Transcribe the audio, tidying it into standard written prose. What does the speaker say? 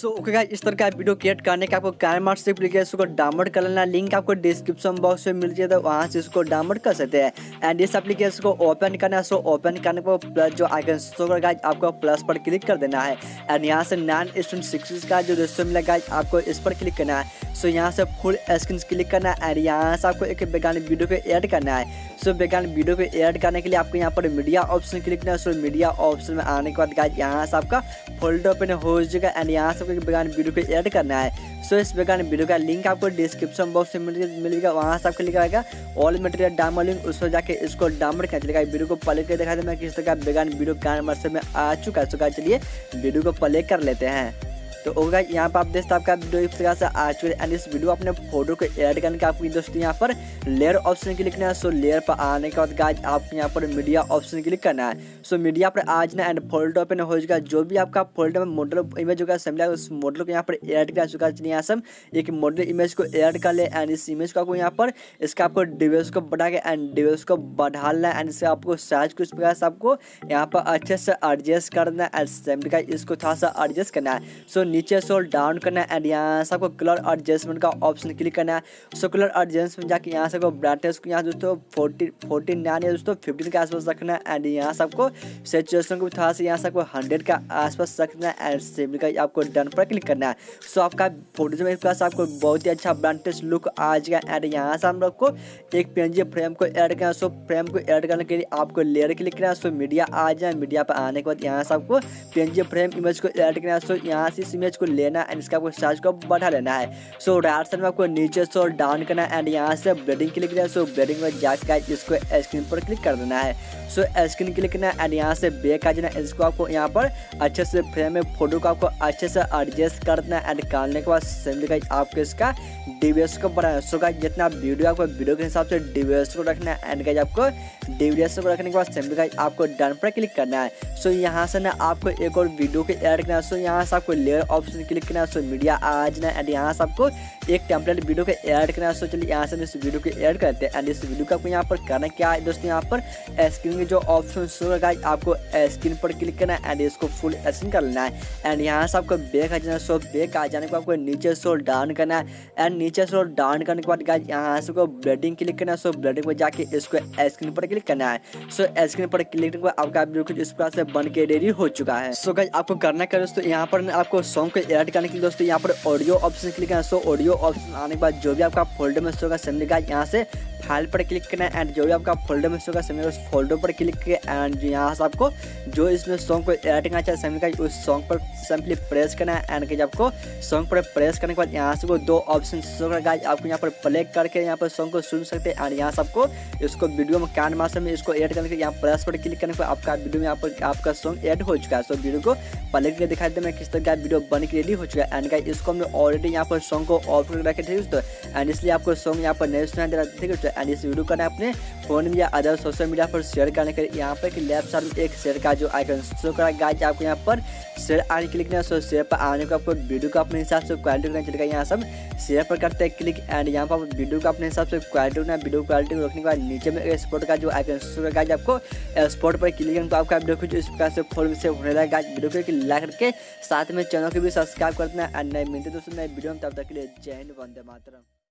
Okay guys, इस तरह का वीडियो क्रिएट करने का आपको काइनमास्टर एप्लीकेशन को डाउनलोड कर लेना। लिंक आपको डिस्क्रिप्शन बॉक्स में मिल जाएगा, वहां से इसको डाउनलोड कर सकते हैं। एंड इस एप्लीकेशन को ओपन करना है। सो ओपन करने पर प्लस जो आइकन शो करेगा आपको प्लस पर क्लिक कर देना है। एंड यहाँ से 9:6 का जो रेशियो मिलेगा आपको इस पर क्लिक करना है। सो यहाँ से फुल स्क्रीन क्लिक करना है। एंड यहाँ से आपको एक वैज्ञानिक वीडियो को ऐड करना है। सो वैज्ञानिक वीडियो को ऐड करने के लिए आपको यहाँ पर मीडिया ऑप्शन क्लिक करना है। सो मीडिया ऑप्शन में आने के बाद गाइस यहाँ से आपका फोल्डर ओपन हो जाएगा। एंड यहाँ से वैज्ञानिक वीडियो को ऐड करना है। सो इस वैज्ञानिक वीडियो का लिंक आपको डिस्क्रिप्शन बॉक्स में मिलेगा, वहाँ से आपको लिखा रहेगा ऑल मटेरियल डाउनलोड लिंक, उसको जाके इसको डाउनलोड कर चलेगा। वीडियो को प्ले कर दिखा मैं किस तरह का वैज्ञानिक वीडियो काइनमास्टर में आ चुका है। चलिए वीडियो को प्ले कर लेते हैं। तो होगा यहाँ पर आप देख सकते हैं आपका वीडियो इस तरह से आ चुका है। एंड इस वीडियो अपने फोटो को ऐड करने का आपको दोस्तों यहाँ पर लेयर ऑप्शन क्लिक करना है। सो लेयर पर आने के बाद गाइस आपको यहाँ पर मीडिया ऑप्शन क्लिक करना है। सो मीडिया पर आ जाना एंड फोल्डर ओपन हो जाएगा। जो भी आपका फोल्डर में मॉडल इमेज होगा समझा, उस मॉडल को यहाँ पर ऐड कर चुका है। यहाँ से एक मॉडल इमेज को ऐड कर ले। एंड इस इमेज को आपको यहाँ पर इसका आपको डिवेल्स को बढ़ा के एंड डिवेल्स को बढ़ा लेना। एंड इससे आपको साइज कुछ प्रकार से आपको यहाँ पर अच्छे से एडजस्ट करना है। एंड इसको थोड़ा सा एडजस्ट करना है। सो नीचे से डाउन करना है। एंड यहाँ से आपको कलर एडजस्टमेंट का ऑप्शन क्लिक करना है। सो कलर एडजस्टमेंट जाके यहाँ से ब्राइटनेस को यहाँ दोस्तों 49 या दोस्तों 15 के आसपास रखना है। एंड यहाँ से आपको सैचुरेशन को थोड़ा सा यहाँ से आपको 100 का आसपास रखना है। एंड सेम का आपको डन पर क्लिक करना है। सो आपका फोटो में प्लस आपको बहुत ही अच्छा ब्राइटनेस लुक आ जाएगा। एंड यहाँ से हम लोग को एक पीएनजी फ्रेम को ऐड करना है। सो फ्रेम को ऐड करने के लिए आपको लेयर क्लिक करना है। सो मीडिया आ जाए, मीडिया पर आने के बाद यहाँ से आपको पीएनजी फ्रेम इमेज को ऐड करना है। सो यहाँ से इस इमेज को लेना एंड इसका आपको साइज को बढ़ा लेना है। सो राइट साइड में आपको नीचे से डाउन करना है। एंड यहाँ से ब्लेंडिंग क्लिक करना है। सो ब्लेंडिंग में जाकर इसको स्क्रीन पर क्लिक कर देना है। सो स्क्रीन क्लिक करना है। एंड यहाँ से बैक आ जाना है। इसको आपको यहाँ पर अच्छे से फ्रेम में फोटो को आपको अच्छे से एडजस्ट करना है। एंड करने के बाद सिंपली आपको इसका डिवेल्स को बढ़ाना है। सो गाइस जितना वीडियो आपको वीडियो के हिसाब से डिवेल्स को रखना है। एंड गाइस आपको डिवेल्स को रखने के बाद सिंपली गाइस आपको डन पर क्लिक करना है। सो यहाँ से ना आपको एक और वीडियो को ऐड करना है। सो यहाँ से आपको लेयर ऑप्शन क्लिक करना है। सो मीडिया आ जाना है। एंड यहाँ से आपको एक टेम्पलेट वीडियो को ऐड करना है। सो चलिए यहाँ से इस वीडियो को ऐड करते हैं। एंड इस वीडियो को आपको यहाँ पर करना क्या है दोस्तों, यहाँ पर स्क्रीन के जो ऑप्शन शो होगा आपको स्क्रीन पर क्लिक करना है। एंड इसको फुल स्क्रीन कर लेना है। एंड यहाँ से आपको बैक आ जाना है। सो बैक आ जाने को आपको नीचे से डाउन करना है। एंड नीचे से डाउन करने के बाद गाइस यहाँ से को ब्लेंडिंग क्लिक करना है। सो ब्लेंडिंग पर जाके इसको स्क्रीन पर क्लिक करना है। सो स्क्रीन पर क्लिक करने के बाद आपका वीडियो कुछ इस प्रकार से बन के रेडी हो चुका है। सो गाइस आपको करना क्या दोस्तों, यहाँ पर आपको सॉन्ग को ऐड करने के लिए दोस्तों यहाँ पर ऑडियो ऑप्शन क्लिक करना है। सो ऑडियो ऑप्शन आने के बाद जो भी आपका फोल्डर में शो होगा समझ गाइस यहाँ से फाइल पर क्लिक करना है। एंड जो भी आपका फोल्डर में शो होगा समझ उस फोल्डर पर क्लिक करके एंड यहाँ से आपको जो इसमें सॉन्ग को ऐड करना चाहिए समझ गाइस उस सॉन्ग पर सिंपली प्रेस करना है। एंड आपको सॉन्ग पर प्रेस करने के बाद यहाँ से को दो ऑप्शन शो होगा गाइस, आपको यहाँ पर प्ले करके यहाँ पर सॉन्ग को सुन सकते हैं। एंड यहाँ से आपको इसको वीडियो में काइनमास्टर में इसको ऐड करने के यहाँ प्रेस पर क्लिक करने पर आपका वीडियो में यहाँ पर आपका सॉन्ग ऐड हो चुका है। सो वीडियो को प्ले करके दिखा देते मैं किस तरह का वीडियो बन के रेडी हो चुका है। एंड गाइस इसको हमने ऑलरेडी यहाँ पर सॉन्ग को ऑफ कर रखे थे दोस्तों। एंड इसलिए आपको सॉन्ग यहाँ पर नहीं सुनाई दे रहा ठीक है। एंड इस वीडियो को अपने फोन में या अदर सोशल मीडिया पर शेयर करने के लिए यहाँ पर लेफ्ट साइड में एक शेयर का जो आइकन शो करा गाइस आपको यहाँ पर शेयर आने क्लिक करना है। सो शेयर पर आने को आपको वीडियो को अपने हिसाब से क्वालिटी करना चलेगा। यहाँ सब शेयर पर करते हैं क्लिक। एंड यहाँ पर वीडियो को अपने हिसाब से क्वालिटी रखना है। वीडियो क्वालिटी को रखने के बाद नीचे में एक्सपोर्ट का जो आइकन शो करा गाइस आपको एक्सपोर्ट पर क्लिक करना तो आपका वीडियो कुछ इस प्रकार से फॉर्म से होने लगा। वीडियो को लाइक करके साथ में चैनल को भी सब्सक्राइब कर देना। एंड नए मिलते दोस्तों नए वीडियो में, तब तक के लिए जय हिंद, वंदे मातरम।